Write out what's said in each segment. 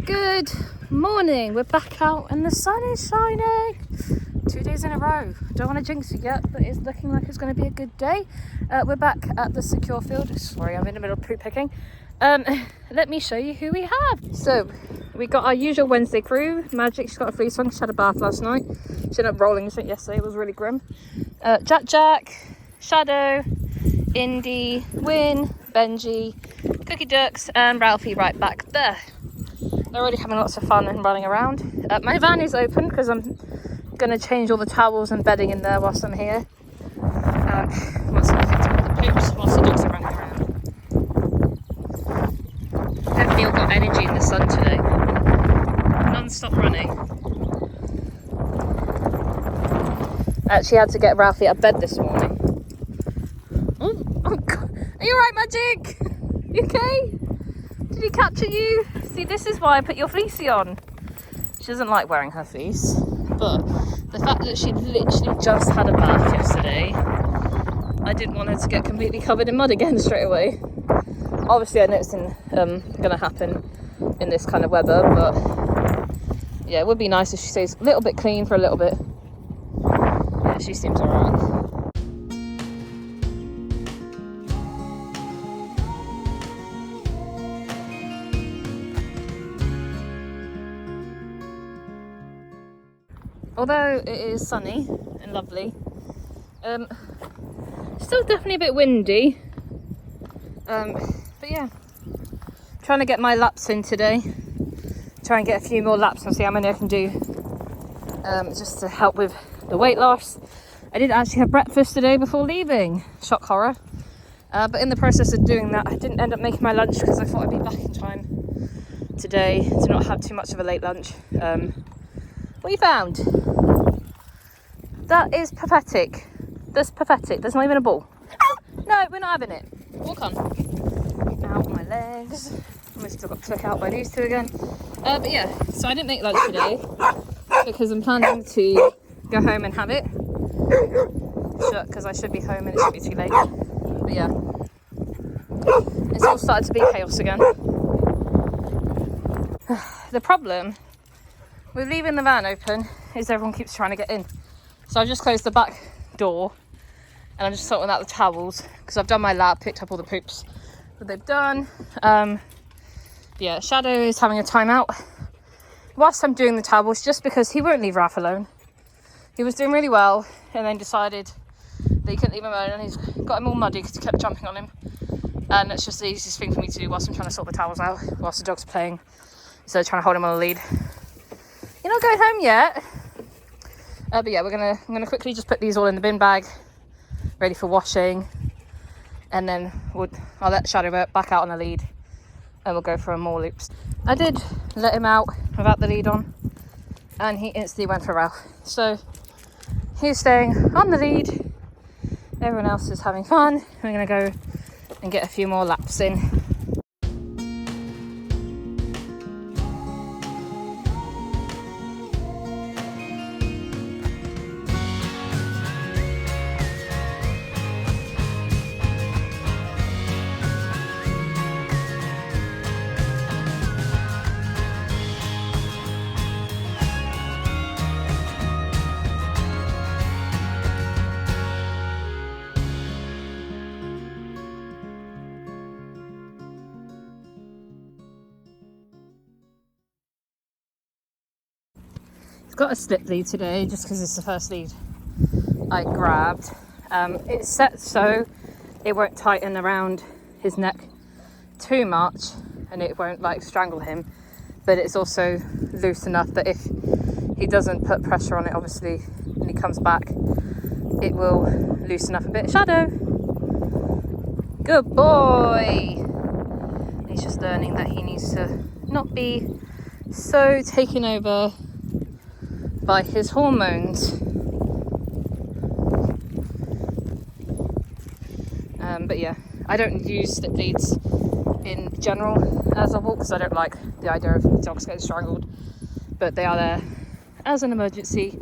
Good morning. We're back out and the sun is shining 2 days in a row. Don't want to jinx it yet, but it's looking like it's going to be a good day. We're back at the secure field. Sorry, I'm in the middle of poop picking. Let me show you who we have. So we got our usual Wednesday crew. Magic, she's got a fleece on. She had a bath last night. She ended up rolling it yesterday. It was really grim. Jack, Shadow, Indy, Win, Benji, Cookie Ducks, and Ralphie right back there. They're already having lots of fun and running around. My van is open because I'm going to change all the towels and bedding in there whilst I'm here. Once I get all the poops, whilst the dogs are running around. Definitely all got energy in the sun today. Non-stop running. I actually had to get Ralphie out of bed this morning. Oh God. Are you alright, Magic? You okay? Did he capture you? See, this is why I put your fleecy on. She doesn't like wearing her fleece, but the fact that she literally just had a bath yesterday, I didn't want her to get completely covered in mud again straight away. Obviously I know it's gonna happen in this kind of weather, but yeah, it would be nice if she stays a little bit clean for a little bit. Yeah, she seems alright. Although it is sunny and lovely, still definitely a bit windy. But yeah, trying to get my laps in today. Try and get a few more laps and see how many I can do, just to help with the weight loss. I did actually have breakfast today before leaving. Shock horror. But in the process of doing that, I didn't end up making my lunch because I thought I'd be back in time today to not have too much of a late lunch. What you found? That is pathetic. That's pathetic. There's not even a ball. No, we're not having it. Walk on. Out my legs. I've still got took out by these two again. But yeah, so I didn't make lunch today because I'm planning to go home and have it. Because I should be home and it should be too late. But yeah, it's all started to be chaos again. The problem with leaving the van open is everyone keeps trying to get in. So I've just closed the back door and I'm just sorting out the towels because I've done my lap, picked up all the poops that they've done. Yeah, Shadow is having a timeout whilst I'm doing the towels just because he won't leave Ralph alone. He was doing really well and then decided that he couldn't leave him alone, and he's got him all muddy because he kept jumping on him. And it's just the easiest thing for me to do whilst I'm trying to sort the towels out whilst the dog's playing, instead of trying to hold him on the lead. You're not going home yet. But yeah, I'm gonna quickly just put these all in the bin bag, ready for washing, and then I'll let Shadow back out on the lead, and we'll go for more loops. I did let him out without the lead on, and he instantly went for Ralph. So he's staying on the lead. Everyone else is having fun. We're gonna go and get a few more laps in. Got a slip lead today just because it's the first lead I grabbed. It's set so it won't tighten around his neck too much and it won't like strangle him, but it's also loose enough that if he doesn't put pressure on it, obviously when he comes back it will loosen up a bit. Shadow, good boy. He's just learning that he needs to not be so taken over by his hormones. But yeah, I don't use slip leads in general as a walk because I don't like the idea of dogs getting strangled, but they are there as an emergency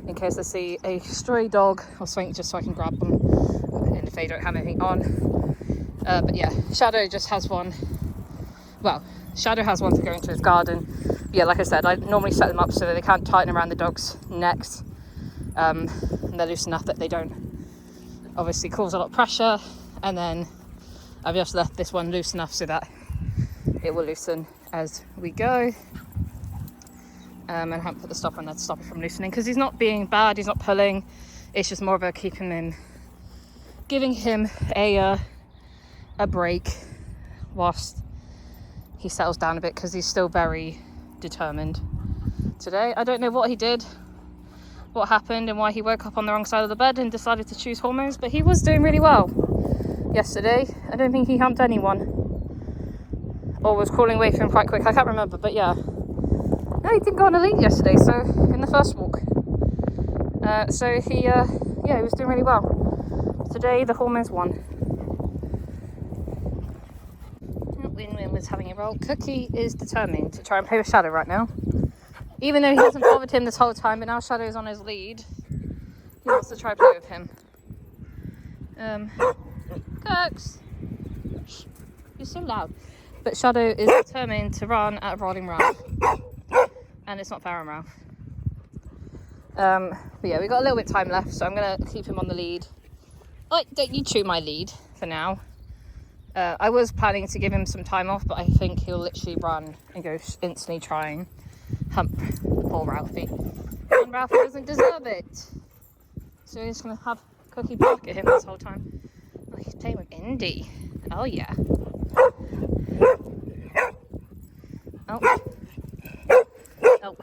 in case I see a stray dog or something, just so I can grab them and if they don't have anything on. But yeah, Shadow just has one Well, Shadow has one to go into his garden. Yeah, like I said, I normally set them up so that they can't tighten around the dogs' necks. And they're loose enough that they don't obviously cause a lot of pressure. And then I've just left this one loose enough so that it will loosen as we go. And I haven't put the stop on there to stop it from loosening, because he's not being bad, he's not pulling. It's just more about keeping him, giving him a break whilst he settles down a bit, because he's still very determined today. I don't know what he did, what happened, and why he woke up on the wrong side of the bed and decided to choose hormones, but he was doing really well yesterday. I don't think he humped anyone or was crawling away from him quite quick. I can't remember, but yeah. No, he didn't go on a lead yesterday, so in the first walk. So he was doing really well. Today the hormones won. Win-Win was having a roll. Cookie is determined to try and play with Shadow right now. Even though he hasn't bothered him this whole time, but now Shadow's on his lead, he wants to try play with him. Cooks! You're so loud. But Shadow is determined to run at Rolling Ralph. And it's not fair on Ralph. But yeah, we've got a little bit of time left, so I'm going to keep him on the lead. Oh, don't you chew my lead for now. I was planning to give him some time off, but I think he'll literally run and go instantly try and hump poor Ralphie. And Ralphie doesn't deserve it. So he's going to have Cookie bark at him this whole time. Oh, he's playing with Indy. Oh, yeah. Oh. Oh.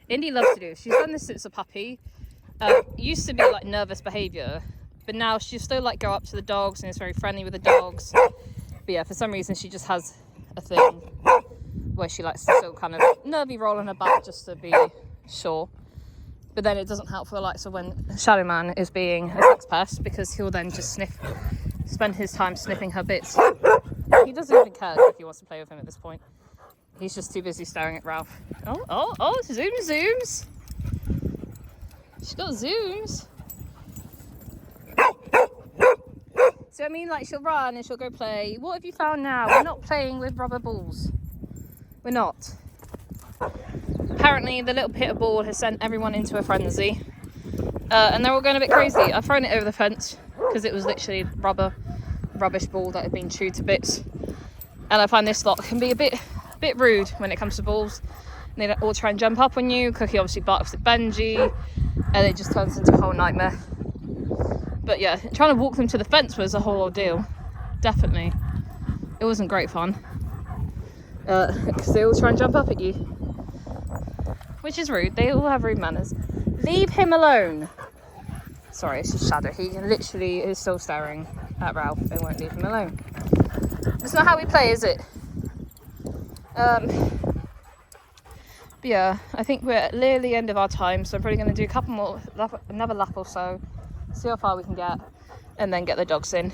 Indy loves to do. She's done this since a puppy. Used to be like nervous behaviour, but now she'll still like go up to the dogs and is very friendly with the dogs. But yeah, for some reason she just has a thing where she likes to still kind of nervy roll on her back just to be sure. But then it doesn't help for the likes of when Shadow Man is being a sex pest, because he'll then just spend his time sniffing her bits. He doesn't even care if he wants to play with him at this point. He's just too busy staring at Ralph. Oh, zooms. She's got zooms. So I mean, like, she'll run and she'll go play. What have you found now? We're not playing with rubber balls. We're not. Apparently the little pitter ball has sent everyone into a frenzy. And they're all going a bit crazy. I've thrown it over the fence because it was literally rubbish ball that had been chewed to bits. And I find this lot can be a bit rude when it comes to balls. And they all try and jump up on you. Cookie obviously barks at Benji, and it just turns into a whole nightmare. But yeah, trying to walk them to the fence was a whole ordeal. Definitely. It wasn't great fun. Because they all try and jump up at you. Which is rude. They all have rude manners. Leave him alone. Sorry, it's just Shadow. He literally is still staring at Ralph and won't leave him alone. It's not how we play, is it? But yeah, I think we're near the end of our time, so I'm probably going to do a couple more, another lap or so, see how far we can get, and then get the dogs in.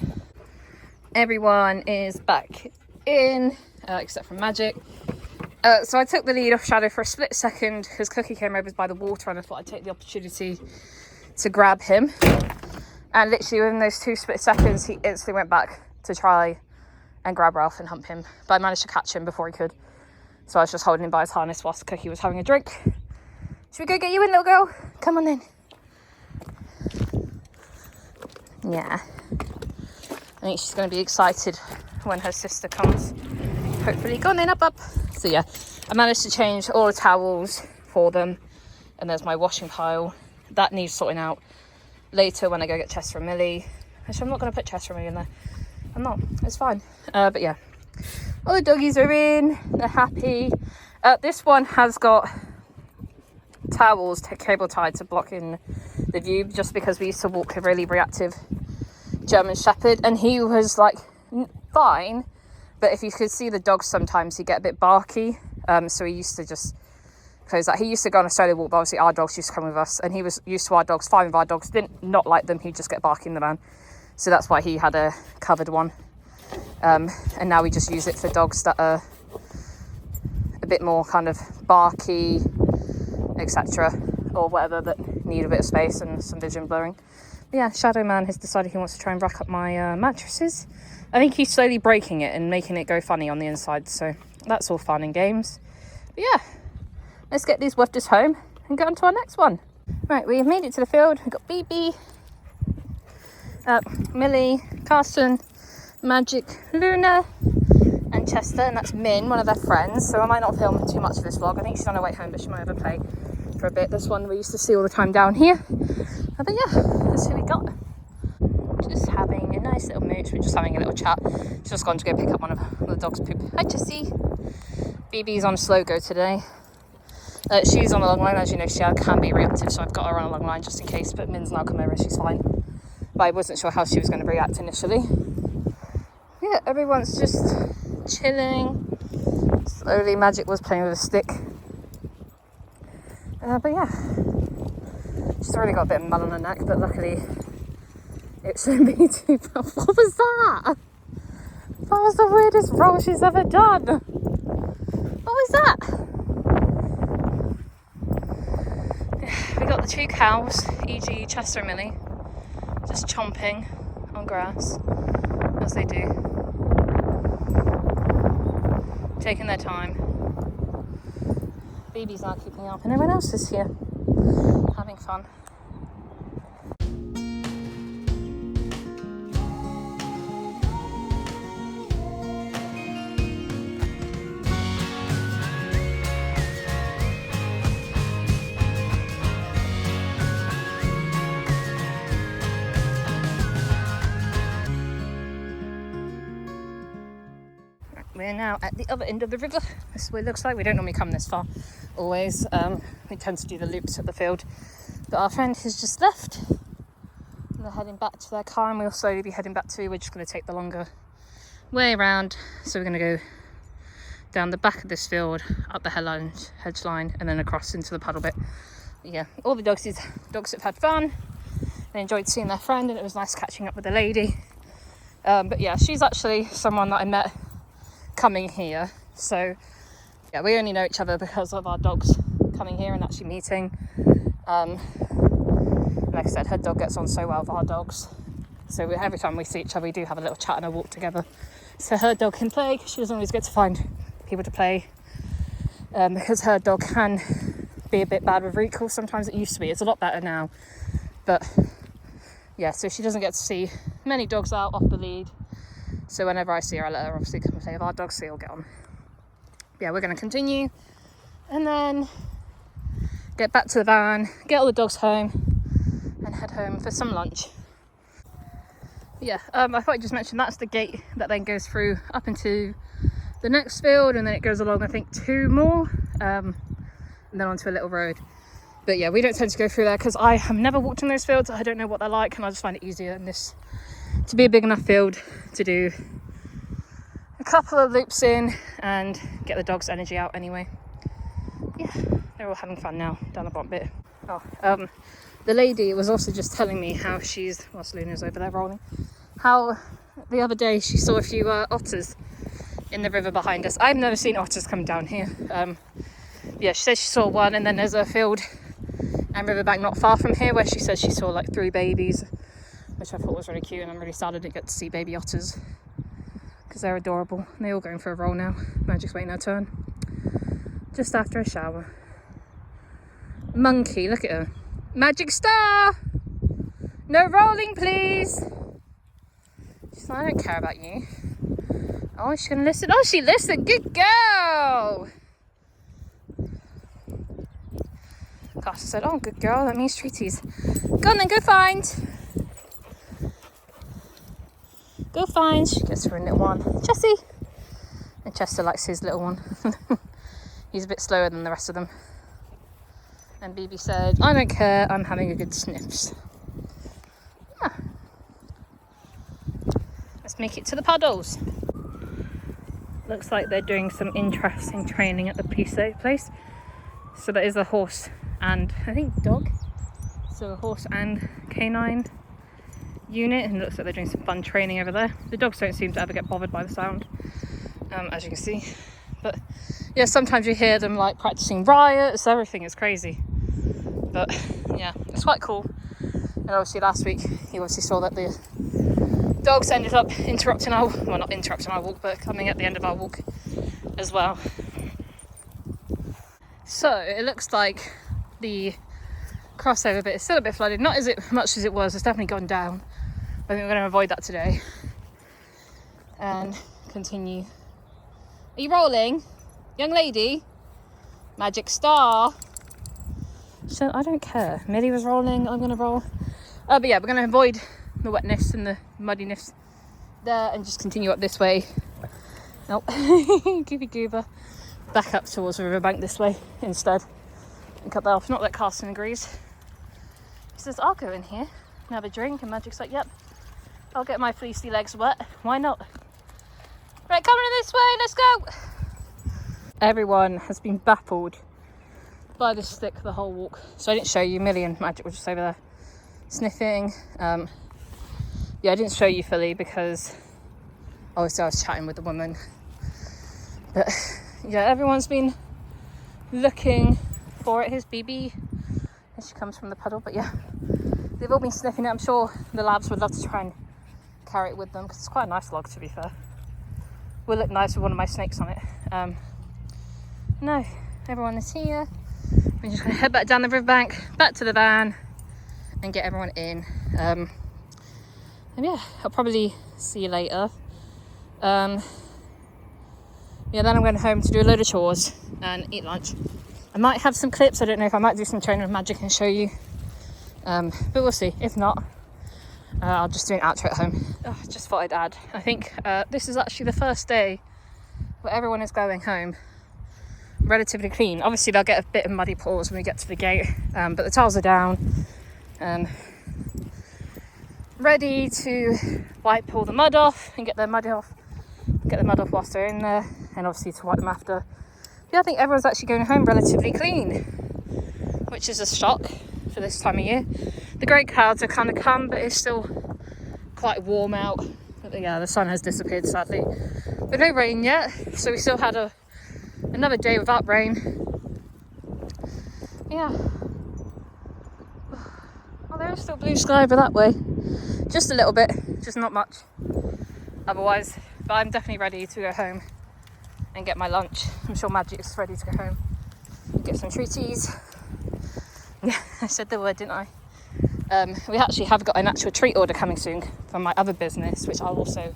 Everyone is back in, except for Magic. So I took the lead off Shadow for a split second because Cookie came over by the water, and I thought I'd take the opportunity to grab him. And literally within those 2 split seconds, he instantly went back to try and grab Ralph and hump him. But I managed to catch him before he could. So I was just holding him by his harness whilst Cookie was having a drink. Should we go get you in, little girl? Come on in. Yeah. I think she's going to be excited when her sister comes. Hopefully. Go on then, up. So yeah, I managed to change all the towels for them. And there's my washing pile. That needs sorting out later when I go get Chester and Millie. Actually, I'm not going to put Chester and Millie in there. I'm not. It's fine. But yeah. All the doggies are in. They're happy. This one has got towels cable tied to block in the view, just because we used to walk a really reactive German Shepherd, and he was like fine, but if you could see the dogs sometimes he'd get a bit barky, so he used to just close that. He used to go on a solo walk, but obviously our dogs used to come with us, and he was used to our dogs. 5 of our dogs didn't not like them, he'd just get barky in the van, so that's why he had a covered one. And now we just use it for dogs that are a bit more kind of barky, etc., or whatever, that need a bit of space and some vision blurring. But yeah, Shadow Man has decided he wants to try and rack up my mattresses. I think he's slowly breaking it and making it go funny on the inside. So that's all fun and games. But yeah, let's get these woofers home and go on to our next one. Right, we have made it to the field. We've got BB, Millie, Carson, Magic, Luna, and Chester, and that's Min, one of their friends. So I might not film too much of this vlog. I think she's on her way home, but she might have a play for a bit. This one we used to see all the time down here. But yeah, that's who we got. Just having a nice little mooch. We're just having a little chat. She's just gone to go pick up one of the dog's poop. Hi, Jessie. BB's on slow go today. She's on a long line. As you know, she can be reactive, so I've got her on a long line just in case. But Min's now come over and she's fine. But I wasn't sure how she was going to react initially. Yeah, everyone's just chilling. Slowly, Magic was playing with a stick. But yeah, she's already got a bit of mud on her neck, but luckily it shouldn't be too bad. What was that? That was the weirdest roll she's ever done. What was that? We got the two cows, e.g. Chester and Millie, just chomping on grass, as they do. Taking their time. BB's not keeping up and everyone else is here, having fun. We're now at the other end of the river. This is what it looks like. We don't normally come this far, always. We tend to do the loops at the field. But our friend has just left. And they're heading back to their car, and we'll slowly be heading back too. We're just going to take the longer way around. So we're going to go down the back of this field, up the hedge line, and then across into the puddle bit. But yeah, all the dogs have had fun. They enjoyed seeing their friend, and it was nice catching up with the lady. But yeah, she's actually someone that I met coming here, so yeah, we only know each other because of our dogs coming here and actually meeting. Like I said, her dog gets on so well with our dogs, so every time we see each other we do have a little chat and a walk together, so her dog can play because she doesn't always get to find people to play, because her dog can be a bit bad with recall. Sometimes it used to be, it's a lot better now, but yeah, so she doesn't get to see many dogs out off the lead. So whenever I see her, I let her obviously come and play with our dogs, so you'll get on. Yeah, we're going to continue and then get back to the van, get all the dogs home and head home for some lunch. Yeah, I thought I'd just mention that's the gate that then goes through up into the next field, and then it goes along, I think, 2 more, and then onto a little road. But yeah, we don't tend to go through there because I have never walked in those fields. I don't know what they're like, and I just find it easier in this to be a big enough field to do a couple of loops in and get the dog's energy out anyway. Yeah, they're all having fun now down the bottom bit. The lady was also just telling me how she's, whilst Luna's over there rolling, how the other day she saw a few otters in the river behind us. I've never seen otters come down here. Yeah, she said she saw one, and then there's a field and riverbank not far from here where she said she saw like 3 babies, which I thought was really cute, and I'm really sad I didn't get to see baby otters because they're adorable. And they're all going for a roll now. Magic's waiting her turn. Just after a shower. Monkey, look at her. Magic star! No rolling, please! She's like, I don't care about you. Oh, she's going to listen. Oh, she listened. Good girl! Gosh, I said, oh, good girl. That means treaties. Go on then, go find. Go find. She gets her a little one. Jessie! And Chester likes his little one. He's a bit slower than the rest of them. And BB said, I don't care, I'm having a good sniffs. Yeah. Let's make it to the puddles. Looks like they're doing some interesting training at the place. So that is a horse and, I think, dog. So a horse and canine unit, and it looks like they're doing some fun training over there. The dogs don't seem to ever get bothered by the sound, as you can see. But yeah, sometimes you hear them like practicing riots, everything is crazy. But yeah, it's quite cool. And obviously last week you obviously saw that the Dogs ended up interrupting our, well, not interrupting our walk, but coming at the end of our walk as well. So it looks like the crossover bit is still a bit flooded, not as much as it was. It's definitely gone down. I think we're going to avoid that today and continue. Are you rolling, young lady? Magic star. So I don't care. Millie was rolling, I'm going to roll. But yeah, we're going to avoid the wetness and the muddiness there and just continue up this way. Nope. Gooby goober. Back up towards the riverbank this way instead and cut that off. Not that Carson agrees. He says, I'll go in here and have a drink, and Magic's like, yep, I'll get my fleecy legs wet. Why not? Right, coming this way, let's go. Everyone has been baffled by the stick the whole walk. So I didn't show you. Millie and Magic were just over there sniffing. Yeah, I didn't show you fully because obviously I was chatting with the woman. But yeah, everyone's been looking for it. Here's BB as she comes from the puddle. But yeah, they've all been sniffing it. I'm sure the labs would love to try and carry it with them because it's quite a nice log, to be fair. Will look nice with one of my snakes on it. No, everyone is here. We're just going to head back down the riverbank, back to the van, and get everyone in. And yeah, I'll probably see you later. Yeah, then I'm going home to do a load of chores and eat lunch. I might have some clips. I don't know if I might do some training with Magic and show you. But we'll see. If not, I'll just do an outro at home. Oh, just thought I'd add. I think this is actually the first day where everyone is going home relatively clean. Obviously, they'll get a bit of muddy paws when we get to the gate. But the tiles are down. Ready to wipe all the mud off and get the mud off whilst they're in there, and obviously to wipe them after. Yeah, I think everyone's actually going home relatively clean, which is a shock for this time of year. The grey clouds are kind of come, but it's still quite warm out. But yeah, the sun has disappeared sadly, but no rain yet, so we still had another day without rain. Yeah. Oh, there is still blue sky over that way. Just a little bit, just not much. Otherwise, but I'm definitely ready to go home and get my lunch. I'm sure Magic's ready to go home and get some treaties. Yeah, I said the word, didn't I? We actually have got an actual treat order coming soon from my other business, which I'll also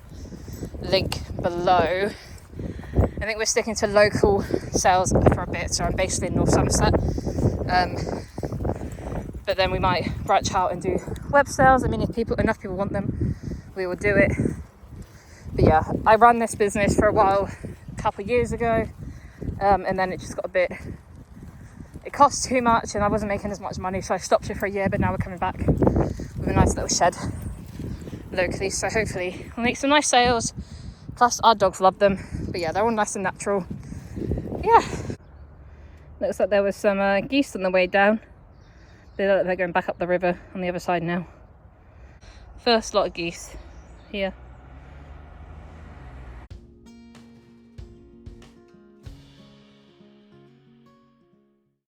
link below. I think we're sticking to local sales for a bit, so I'm based in North Somerset. But then we might branch out and do web sales. I mean, if enough people want them, we will do it. But yeah, I ran this business for a while, a couple of years ago, and then it just got a bit, it cost too much and I wasn't making as much money, so I stopped it for a year, but now we're coming back with a nice little shed locally, so hopefully we'll make some nice sales, plus our dogs love them. But yeah, they're all nice and natural. Yeah, looks like there was some geese on the way down. They look like they're going back up the river on the other side now. First lot of geese here.